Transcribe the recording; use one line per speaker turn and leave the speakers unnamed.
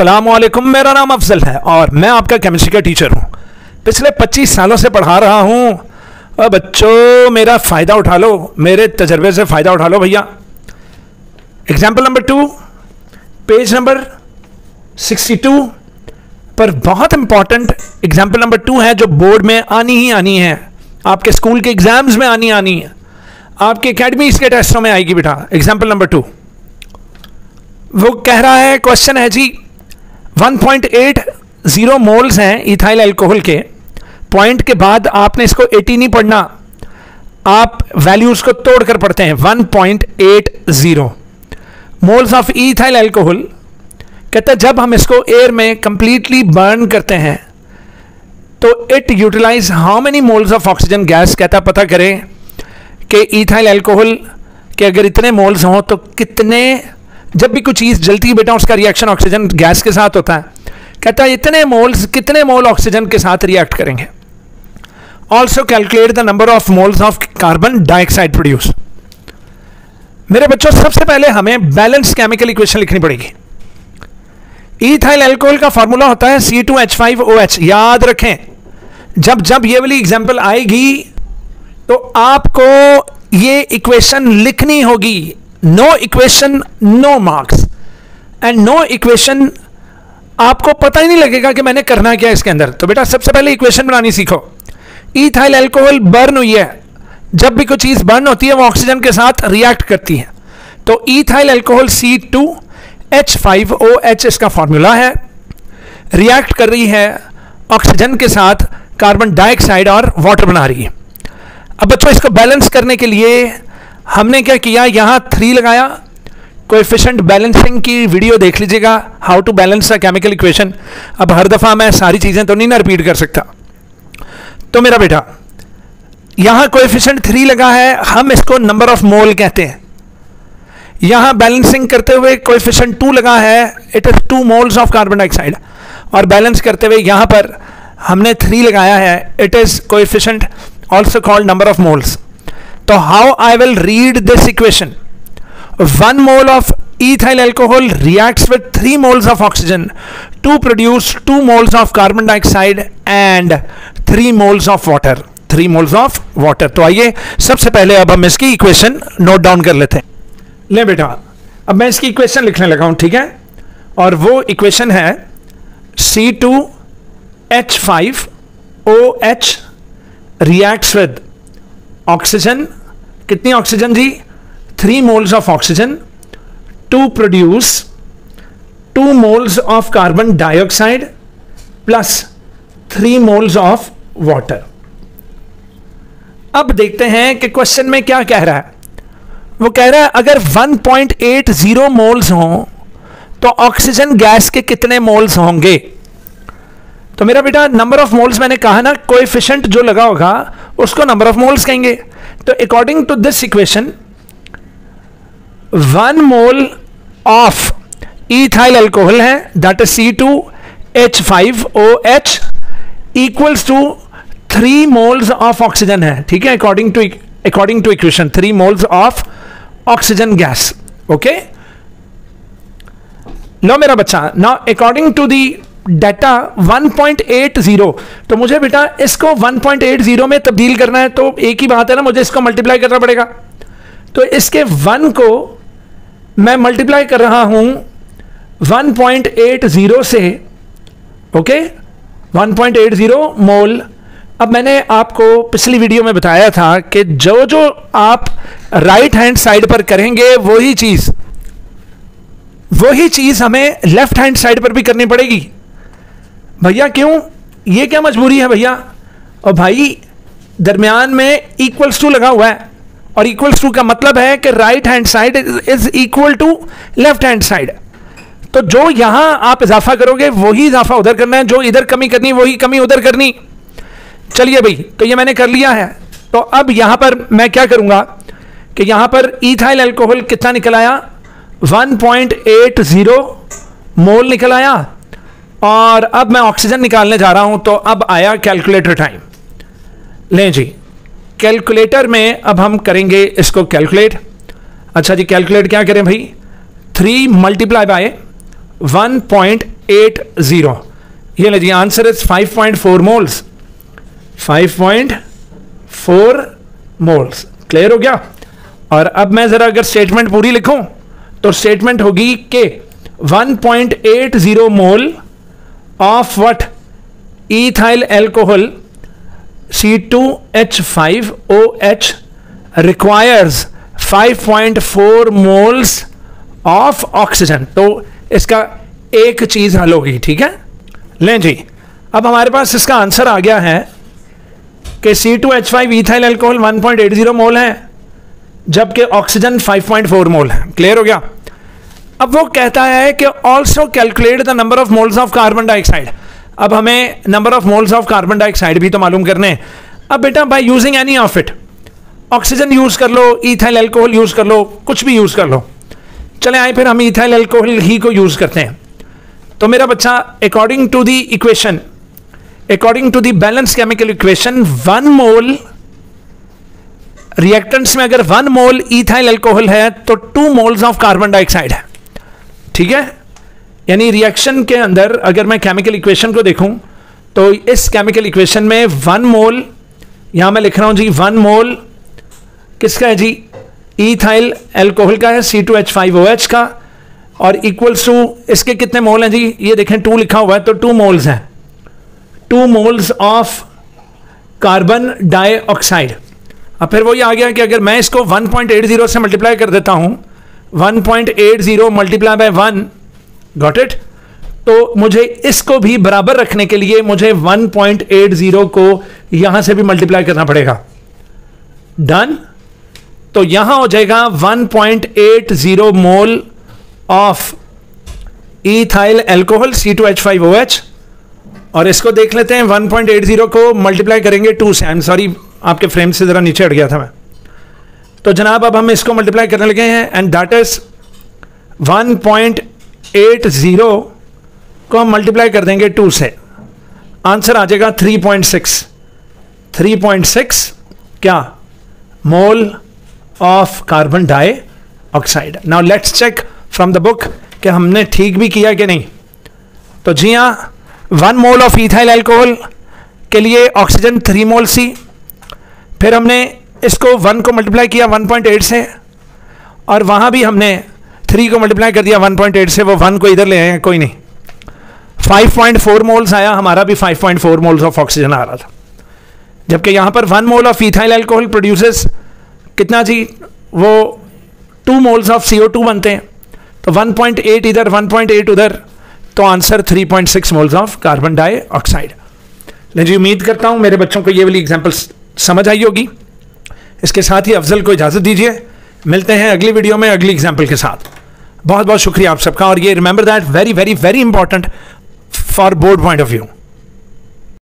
अस्सलामुअलैकुम, मेरा नाम अफजल है और मैं आपका केमिस्ट्री का टीचर हूँ। पिछले 25 सालों से पढ़ा रहा हूँ। और बच्चों, मेरा फ़ायदा उठा लो, मेरे तजर्बे से फ़ायदा उठा लो भैया। एग्जाम्पल नंबर 2, पेज नंबर 62 पर बहुत इंपॉर्टेंट एग्जाम्पल नंबर 2 है जो बोर्ड में आनी ही आनी है, आपके स्कूल के एग्जाम्स में आनी है, आपके एकेडमीज के टेस्टों में आएगी बेटा। एग्जाम्पल नंबर 2 वो कह रहा है, क्वेश्चन है जी 1.80 मोल्स हैं इथाइल अल्कोहल के। पॉइंट के बाद आपने इसको 80 नहीं पढ़ना, आप वैल्यूज को तोड़कर पढ़ते हैं। 1.80 मोल्स ऑफ इथाइल अल्कोहल। कहता है जब हम इसको एयर में कंप्लीटली बर्न करते हैं तो it utilise how many moles of oxygen gas. कहता पता करें कि इथाइल अल्कोहल के अगर इतने मोल्स हों तो कितने, जब भी कोई चीज़ जलती है बेटा उसका रिएक्शन ऑक्सीजन गैस के साथ होता है। कहता है इतने मोल्स, कितने मोल ऑक्सीजन के साथ रिएक्ट करेंगे। Also calculate the number of moles of carbon dioxide produce. मेरे बच्चों, सबसे पहले हमें बैलेंस केमिकल इक्वेशन लिखनी पड़ेगी। इथाइल अल्कोहल का फॉर्मूला होता है C2H5OH। याद रखें, जब जब ये वाली एग्जाम्पल आएगी तो आपको ये इक्वेशन लिखनी होगी। No equation no marks, and no equation आपको पता ही नहीं लगेगा कि मैंने करना क्या इसके अंदर। तो बेटा सबसे पहले इक्वेशन बनानी सीखो। इथाइल अल्कोहल बर्न हुई है, जब भी कोई चीज बर्न होती है वो ऑक्सीजन के साथ रिएक्ट करती है। तो इथाइल अल्कोहल C2H5OH इसका फॉर्मूला है, रिएक्ट कर रही है ऑक्सीजन के साथ, कार्बन डाइऑक्साइड और वाटर बना रही है। अब बच्चों इसको बैलेंस करने के लिए हमने क्या किया, यहां 3 लगाया। कोएफिशिएंट बैलेंसिंग की वीडियो देख लीजिएगा, how to balance a chemical equation. अब हर दफा मैं सारी चीजें तो नहीं ना रिपीट कर सकता। तो मेरा बेटा यहां कोएफिशिएंट 3 लगा है, हम इसको नंबर ऑफ मोल कहते हैं। यहां बैलेंसिंग करते हुए कोएफिशिएंट 2 लगा है, it is 2 moles of carbon dioxide. और बैलेंस करते हुए यहां पर हमने 3 लगाया है, it is coefficient also called number of moles. तो how I will read this equation, 1 mole of ethyl alcohol reacts with 3 moles of oxygen to produce 2 moles of carbon dioxide and 3 moles of water। 3 moles of water। तो आइए सबसे पहले अब हम इसकी equation note down कर लेते हैं। ले बेटा, अब मैं इसकी इक्वेशन लिखने लगा हूं, ठीक है। और वो इक्वेशन है C2H5OH reacts with ऑक्सीजन, कितनी oxygen ji, 3 moles of oxygen to produce 2 moles of carbon dioxide plus 3 moles of water। अब देखते हैं कि क्वेश्चन में क्या कह रहा है। वो कह रहा है अगर 1.80 मोल्स हों तो ऑक्सीजन गैस के कितने मोल्स होंगे। तो मेरा बेटा नंबर ऑफ मोल्स मैंने कहा ना, कोएफिशिएंट जो लगा होगा उसको नंबर ऑफ मोल्स कहेंगे। तो according to this equation 1 mole of ethyl alcohol है, that is C2H5OH equals to 3 moles of oxygen है, ठीक है। According to equation 3 moles of oxygen gas. Okay, लो मेरा बच्चा, now according to the data 1.80, तो मुझे बेटा इसको 1.80 में तब्दील करना है। तो एक ही बात है ना, मुझे इसको मल्टीप्लाई करना पड़ेगा। तो इसके 1 को मैं मल्टीप्लाई कर रहा हूं 1.80 से। ओके, 1.80 मोल। अब मैंने आपको पिछली वीडियो में बताया था कि जो जो आप राइट हैंड साइड पर करेंगे वही चीज हमें लेफ्ट हैंड साइड पर भी करनी पड़ेगी। भैया क्यों, ये क्या मजबूरी है भैया। और भाई दरमियान में इक्वल्स टू लगा हुआ है, और इक्वल्स टू का मतलब है कि right hand side is equal to left hand side. तो जो यहां आप इजाफा करोगे वही इजाफा उधर करना है, जो इधर कमी करनी वही कमी उधर करनी। चलिए भाई, तो ये मैंने कर लिया है। तो अब यहां पर मैं क्या करूंगा कि यहां पर इथाइल अल्कोहल कितना निकल आया, 1.80 मोल निकल आया। और अब मैं ऑक्सीजन निकालने जा रहा हूं, तो अब आया कैलकुलेटर टाइम। लें जी, कैलकुलेटर में अब हम करेंगे इसको कैलकुलेट। अच्छा जी, कैलकुलेट क्या करें भाई, 3 मल्टीप्लाई बाय 1.80 1.80, ये ले जी answer is 5.4 moles, 5.4 moles. Clear हो गया? और अब मैं जरा अगर स्टेटमेंट पूरी लिखूं तो स्टेटमेंट होगी कि 1.80 mole of what, ethyl alcohol C2H5OH requires 5.4 moles of oxygen. तो इसका एक चीज हल होगी, ठीक है। लें जी, अब हमारे पास इसका आंसर आ गया है कि C2H5 इथाइल एल्कोहल 1.80 मोल है, जबकि ऑक्सीजन 5.4 मोल है। क्लियर हो गया? अब वो कहता है कि also calculate the number of moles of carbon dioxide. अब हमें number of moles of carbon dioxide भी तो मालूम करने हैं। अब बेटा by using any of it, oxygen use कर लो, इथाइल एल्कोहल यूज कर लो, कुछ भी यूज कर लो। चले आए फिर हम इथाइल एल्कोहल ही को यूज करते हैं। तो मेरा बच्चा according to the equation, according to the balance chemical equation, 1 mole reactants में अगर 1 मोल इथाइल एल्कोहल है तो 2 मोल्स ऑफ कार्बन डाइऑक्साइड है, ठीक है। यानी रिएक्शन के अंदर अगर मैं केमिकल इक्वेशन को देखूं तो इस केमिकल इक्वेशन में 1 मोल, यहां मैं लिख रहा हूं जी 1 मोल किसका है जी, इथाइल एल्कोहल का है, C2H5OH का, और इक्वल्स टू इसके कितने मोल हैं जी, ये देखें 2 लिखा हुआ है तो 2 मोल्स हैं, 2 मोल्स ऑफ कार्बन डाइऑक्साइड। अब फिर वही आ गया कि अगर मैं इसको 1.80 से मल्टीप्लाई कर देता हूं, 1.80 मल्टीप्लाई बाय 1, गॉट इट, तो मुझे इसको भी बराबर रखने के लिए मुझे 1.80 को यहां से भी मल्टीप्लाई करना पड़ेगा। डन। तो यहां हो जाएगा 1.80 मोल ऑफ इथाइल एल्कोहल C2H5OH, और इसको देख लेते हैं 1.80 को मल्टीप्लाई करेंगे 2 से, आई एम सॉरी आपके फ्रेम से जरा नीचे हट गया था मैं। तो जनाब अब हम इसको मल्टीप्लाई करने लगे हैं एंड दैट इज 1.80 को हम मल्टीप्लाई कर देंगे 2 से, आंसर आ जाएगा 3.6 क्या, mole of carbon dioxide. Now let's check from the book कि हमने ठीक भी किया कि नहीं। तो जी हाँ, 1 मोल ऑफ इथाइल एल्कोहल के लिए ऑक्सीजन 3 मोल सी, फिर हमने इसको 1 को मल्टीप्लाई किया 1.8 से, और वहां भी हमने 3 को मल्टीप्लाई कर दिया 1.8 से, वो 1 को इधर ले आए, कोई नहीं, 5.4 मोल्स आया, हमारा भी 5.4 मोल्स ऑफ ऑक्सीजन आ रहा था। जबकि यहां पर 1 mole of ethyl alcohol produces कितना जी, वो 2 मोल्स ऑफ CO2 बनते हैं, तो 1.8 इधर 1.8 उधर, तो answer 3.6 moles of carbon dioxide. लेकिन जी उम्मीद करता हूं मेरे बच्चों को ये वाली एग्जाम्पल समझ आई होगी। इसके साथ ही अफजल को इजाजत दीजिए, मिलते हैं अगली वीडियो में अगली एग्जाम्पल के साथ। बहुत बहुत शुक्रिया आप सबका, और ये remember that very very very important for board point of view.